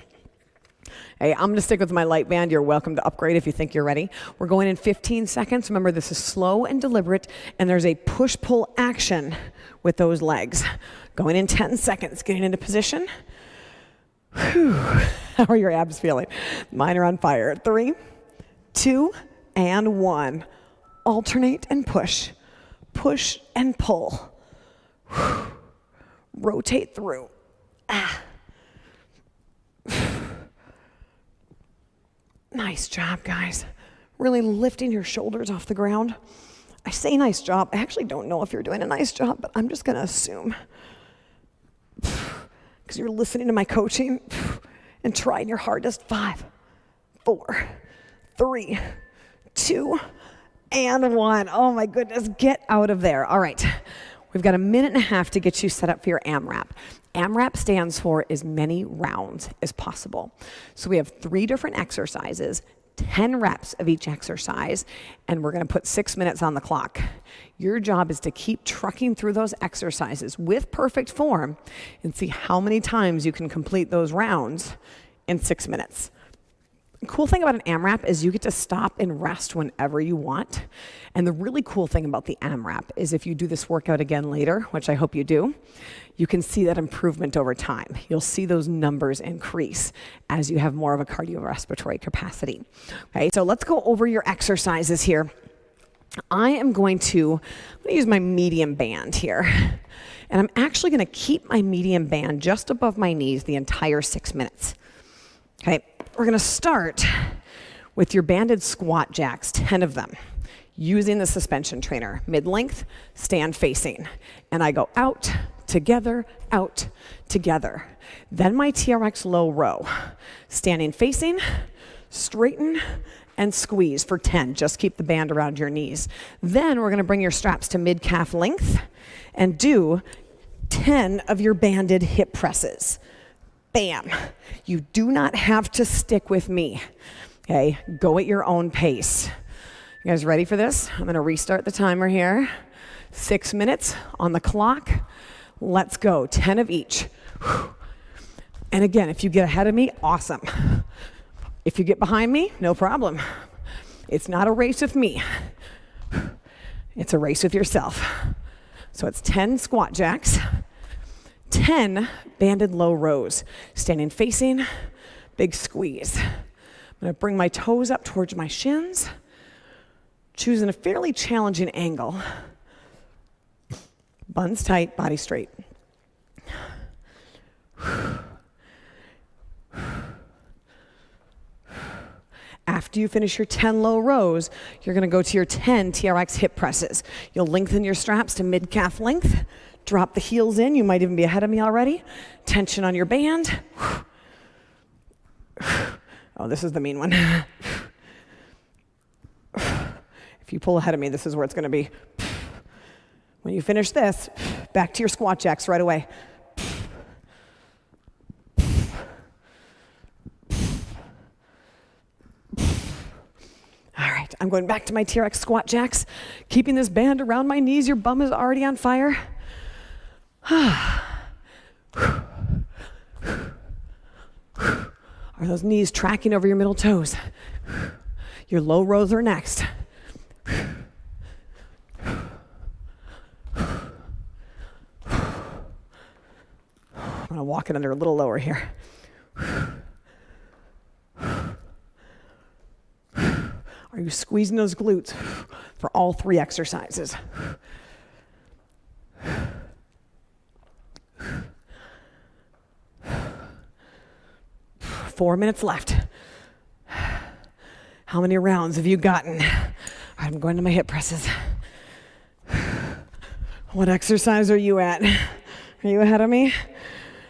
Hey, I'm going to stick with my light band. You're welcome to upgrade if you think you're ready. We're going in 15 seconds. Remember, this is slow and deliberate, and there's a push-pull action with those legs. Going in 10 seconds, getting into position. Whew. How are your abs feeling? Mine are on fire. 3, 2, and 1. Alternate and push. Push and pull. Whew. Rotate through. Nice job, guys. Really lifting your shoulders off the ground. I say nice job. I actually don't know if you're doing a nice job, but I'm just going to assume. Because you're listening to my coaching and trying your hardest. 5, 4, 3, 2, and 1. Oh my goodness, get out of there. All right, we've got a minute and a half to get you set up for your AMRAP. AMRAP stands for as many rounds as possible. So we have 3 different exercises, 10 reps of each exercise, and we're going to put 6 minutes on the clock. Your job is to keep trucking through those exercises with perfect form and see how many times you can complete those rounds in 6 minutes. The cool thing about an AMRAP is you get to stop and rest whenever you want. And the really cool thing about the AMRAP is if you do this workout again later, which I hope you do, you can see that improvement over time. You'll see those numbers increase as you have more of a cardiorespiratory capacity. Okay, so let's go over your exercises here. I'm going to use my medium band here. And I'm actually going to keep my medium band just above my knees the entire 6 minutes. Okay, we're going to start with your banded squat jacks, 10 of them, using the suspension trainer, mid-length, stand facing. And I go out, together, out, together. Then my TRX low row, standing facing, straighten, and squeeze for 10. Just keep the band around your knees. Then we're going to bring your straps to mid-calf length and do 10 of your banded hip presses. Bam. You do not have to stick with me. Okay, go at your own pace. You guys ready for this? I'm going to restart the timer here. 6 minutes on the clock. Let's go. 10 of each. And again, if you get ahead of me, awesome. If you get behind me, no problem. It's not a race with me. It's a race with yourself. So it's 10 squat jacks, 10 banded low rows, standing facing, big squeeze. I'm going to bring my toes up towards my shins, choosing a fairly challenging angle. Buns tight, body straight. After you finish your 10 low rows, you're going to go to your 10 TRX hip presses. You'll lengthen your straps to mid-calf length, drop the heels in. You might even be ahead of me already. Tension on your band. Oh, this is the mean one. If you pull ahead of me, this is where it's going to be. When you finish this, back to your squat jacks right away. All right, I'm going back to my TRX squat jacks, keeping this band around my knees. Your bum is already on fire. Are those knees tracking over your middle toes? Your low rows are next. I'm going to walk it under a little lower here. you squeezing those glutes for all 3 exercises? 4 minutes left. How many rounds have you gotten? All right, I'm going to my hip presses. What exercise are you at? Are you ahead of me?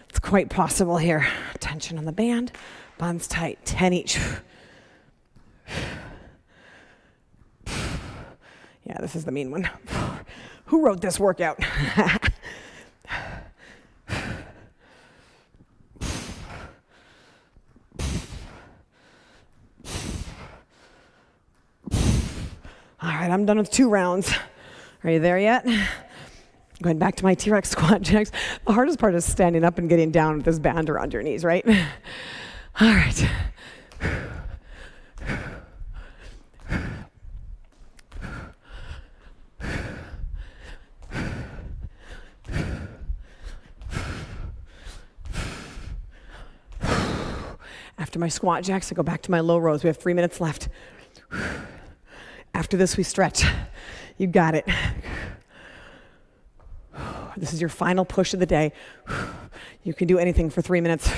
It's quite possible here. Tension on the band, buns tight, 10 each. Yeah, this is the mean one. Who wrote this workout? All right, I'm done with 2 rounds. Are you there yet? Going back to my TRX squat jacks. The hardest part is standing up and getting down with this band around your knees, right? All right. After my squat jacks, I go back to my low rows. We have 3 minutes left. After this, we stretch. You got it. This is your final push of the day. You can do anything for 3 minutes.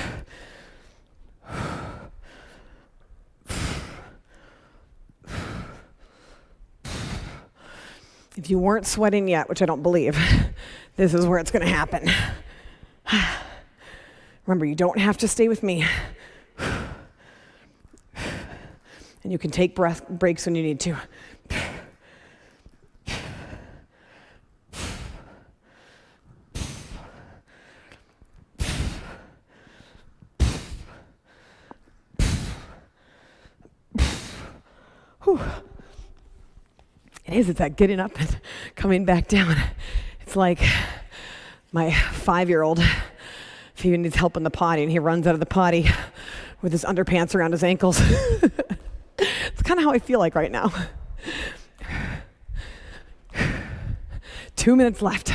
If you weren't sweating yet, which I don't believe, this is where it's going to happen. Remember, you don't have to stay with me. And you can take breath breaks when you need to. Whew. It's that getting up and coming back down. It's like my 5-year-old, if he needs help in the potty and he runs out of the potty with his underpants around his ankles. It's kind of how I feel like right now. 2 minutes left.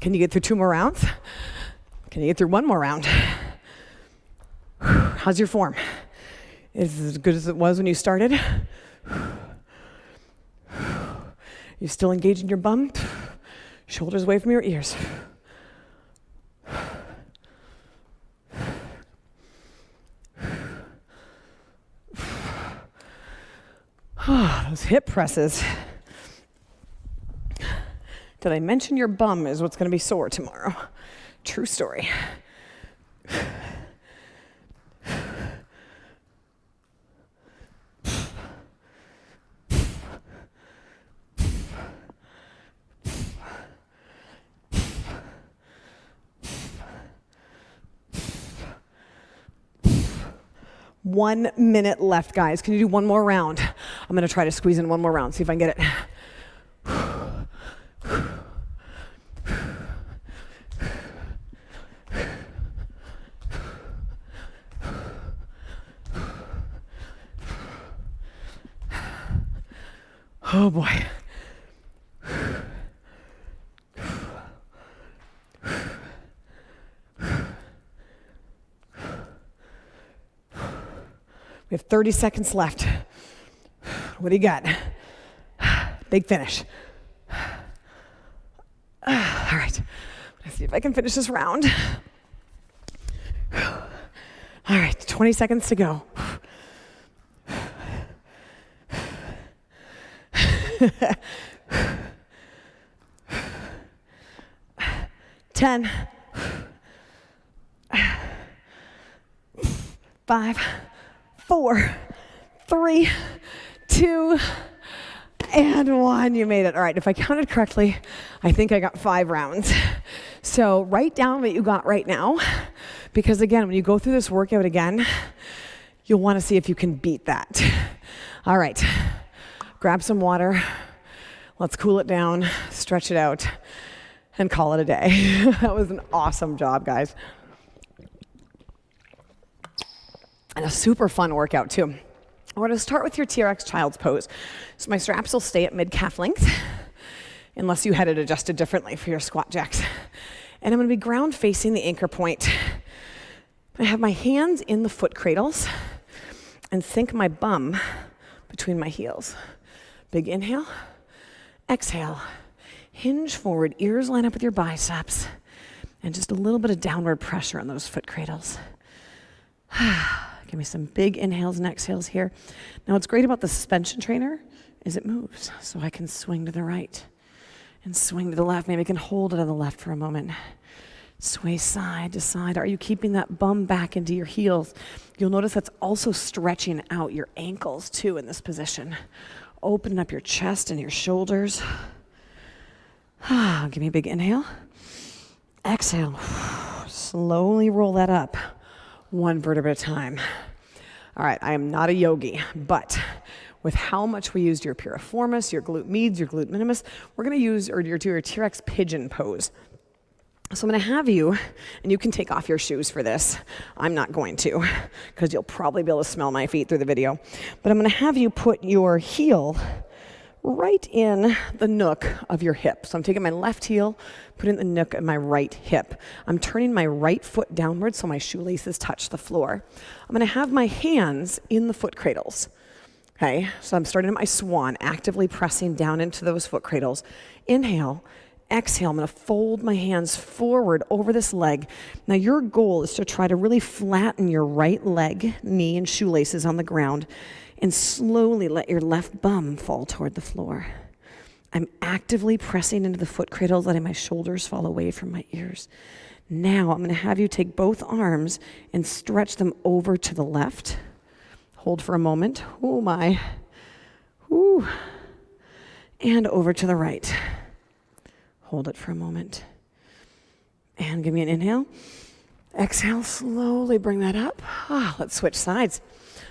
Can you get through 2 more rounds? Can you get through 1 more round? How's your form? Is it as good as it was when you started? You still engaging your bum? Shoulders away from your ears. Those hip presses. Did I mention your bum is what's going to be sore tomorrow? True story. One minute left, guys. Can you do 1 more round? I'm going to try to squeeze in 1 more round, see if I can get it. Oh boy. We have 30 seconds left. What do you got? Big finish. All right. Let's see if I can finish this round. All right, 20 seconds to go. 10, 5, 4, 3, 2, and 1. You made it. All right, if I counted correctly, I think I got 5 rounds. So write down what you got right now, because again, when you go through this workout again, you'll want to see if you can beat that. All right, grab some water. Let's cool it down, stretch it out, and call it a day. That was an awesome job, guys. And a super fun workout, too. We're going to start with your TRX child's pose. So my straps will stay at mid-calf length, unless you had it adjusted differently for your squat jacks. And I'm going to be ground facing the anchor point. I have my hands in the foot cradles, and sink my bum between my heels. Big inhale, exhale. Hinge forward, ears line up with your biceps, and just a little bit of downward pressure on those foot cradles. Give me some big inhales and exhales here. Now what's great about the suspension trainer is it moves, so I can swing to the right and swing to the left. Maybe I can hold it on the left for a moment. Sway side to side. Are you keeping that bum back into your heels? You'll notice that's also stretching out your ankles too in this position. Open up your chest and your shoulders. Give me a big inhale. Exhale. Slowly roll that up, one vertebra at a time. All right, I am not a yogi, but with how much we used your piriformis, your glute medius, your glute minimus, we're going to use or do your TRX pigeon pose. So I'm going to have you, and you can take off your shoes for this. I'm not going to, because you'll probably be able to smell my feet through the video. But I'm going to have you put your heel right in the nook of your hip. So I'm taking my left heel, put it in the nook of my right hip. I'm turning my right foot downward so my shoelaces touch the floor. I'm going to have my hands in the foot cradles. Okay, so I'm starting at my swan, actively pressing down into those foot cradles. Inhale. Exhale, I'm going to fold my hands forward over this leg. Now your goal is to try to really flatten your right leg, knee, and shoelaces on the ground and slowly let your left bum fall toward the floor. I'm actively pressing into the foot cradles, letting my shoulders fall away from my ears. Now I'm going to have you take both arms and stretch them over to the left. Hold for a moment. Oh my. Ooh. And over to the right. Hold it for a moment. And give me an inhale. Exhale, slowly bring that up. Let's switch sides.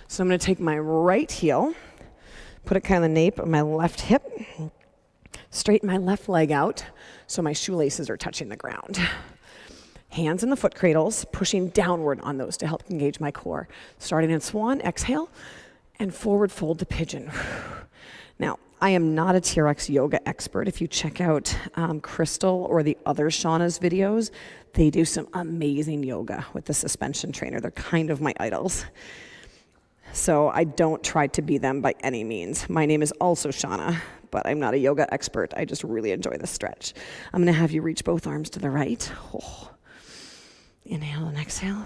So I'm going to take my right heel, put it kind of the nape of my left hip, straighten my left leg out so my shoelaces are touching the ground. Hands in the foot cradles, pushing downward on those to help engage my core. Starting in swan, exhale, and forward fold to pigeon. Now, I am not a TRX yoga expert. If you check out Crystal or the other Shana's videos, they do some amazing yoga with the suspension trainer. They're kind of my idols. So I don't try to be them by any means. My name is also Shana, but I'm not a yoga expert. I just really enjoy the stretch. I'm going to have you reach both arms to the right. Inhale and exhale.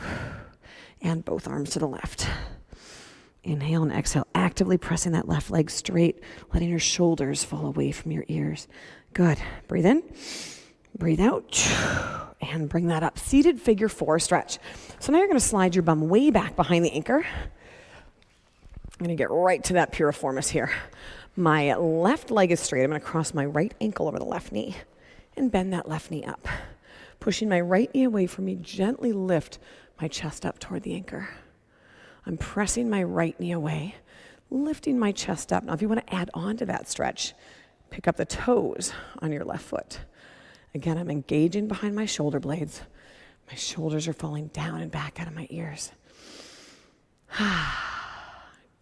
And both arms to the left. Inhale and exhale, actively pressing that left leg straight, letting your shoulders fall away from your ears. Good. Breathe in, breathe out, and bring that up. Seated figure four stretch. So now you're going to slide your bum way back behind the anchor. I'm going to get right to that piriformis here. My left leg is straight. I'm going to cross my right ankle over the left knee and bend that left knee up. Pushing my right knee away from me, gently lift my chest up toward the anchor. I'm pressing my right knee away, lifting my chest up. Now, if you want to add on to that stretch, pick up the toes on your left foot. Again, I'm engaging behind my shoulder blades. My shoulders are falling down and back out of my ears.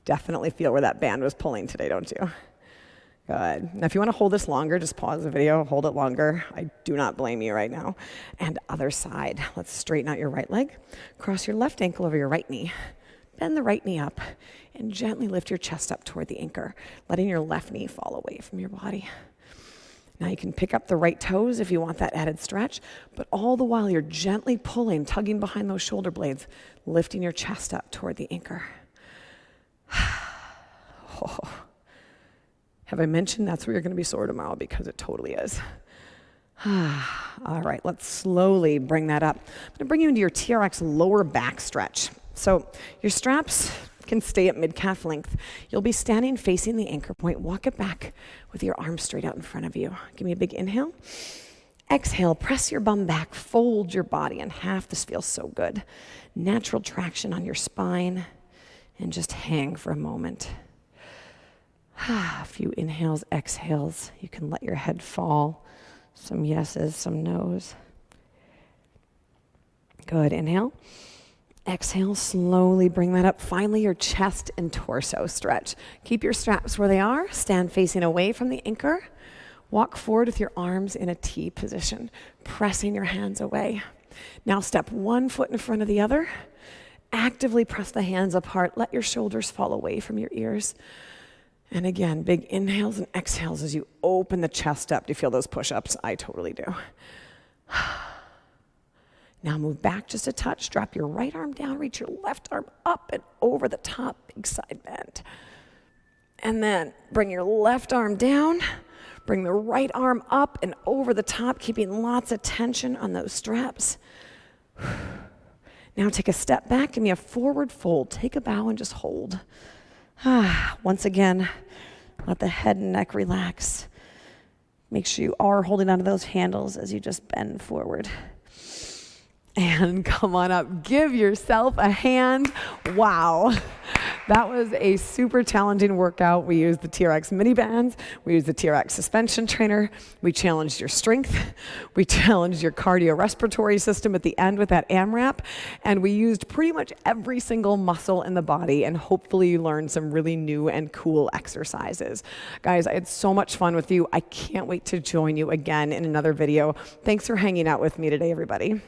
Definitely feel where that band was pulling today, don't you? Good. Now, if you want to hold this longer, just pause the video, hold it longer. I do not blame you right now. And other side. Let's straighten out your right leg. Cross your left ankle over your right knee. Bend the right knee up and gently lift your chest up toward the anchor, letting your left knee fall away from your body. Now you can pick up the right toes if you want that added stretch, but all the while you're gently pulling, tugging behind those shoulder blades, lifting your chest up toward the anchor. Oh. Have I mentioned that's where you're going to be sore tomorrow? Because it totally is. All right, let's slowly bring that up. I'm going to bring you into your TRX lower back stretch. So your straps can stay at mid-calf length. You'll be standing facing the anchor point. Walk it back with your arms straight out in front of you. Give me a big inhale. Exhale, press your bum back, fold your body in half. This feels so good. Natural traction on your spine, and just hang for a moment. A few inhales, exhales. You can let your head fall. Some yeses, some nos. Good, inhale. Exhale, slowly bring that up. Finally, your chest and torso stretch. Keep your straps where they are. Stand facing away from the anchor. Walk forward with your arms in a T position, pressing your hands away. Now step one foot in front of the other Actively press the hands apart. Let your shoulders fall away from your ears. And again, big inhales and exhales as you open the chest up. Do you feel those push-ups? I totally do. Now move back just a touch. Drop your right arm down. Reach your left arm up and over the top. Big side bend. And then bring your left arm down. Bring the right arm up and over the top, keeping lots of tension on those straps. Now take a step back. Give me a forward fold. Take a bow and just hold. Once again, let the head and neck relax. Make sure you are holding onto those handles as you just bend forward. And come on up. Give yourself a hand. Wow. That was a super challenging workout. We used the TRX mini bands. We used the TRX suspension trainer. We challenged your strength. We challenged your cardiorespiratory system at the end with that AMRAP. And we used pretty much every single muscle in the body. And hopefully you learned some really new and cool exercises. Guys, I had so much fun with you. I can't wait to join you again in another video. Thanks for hanging out with me today, everybody.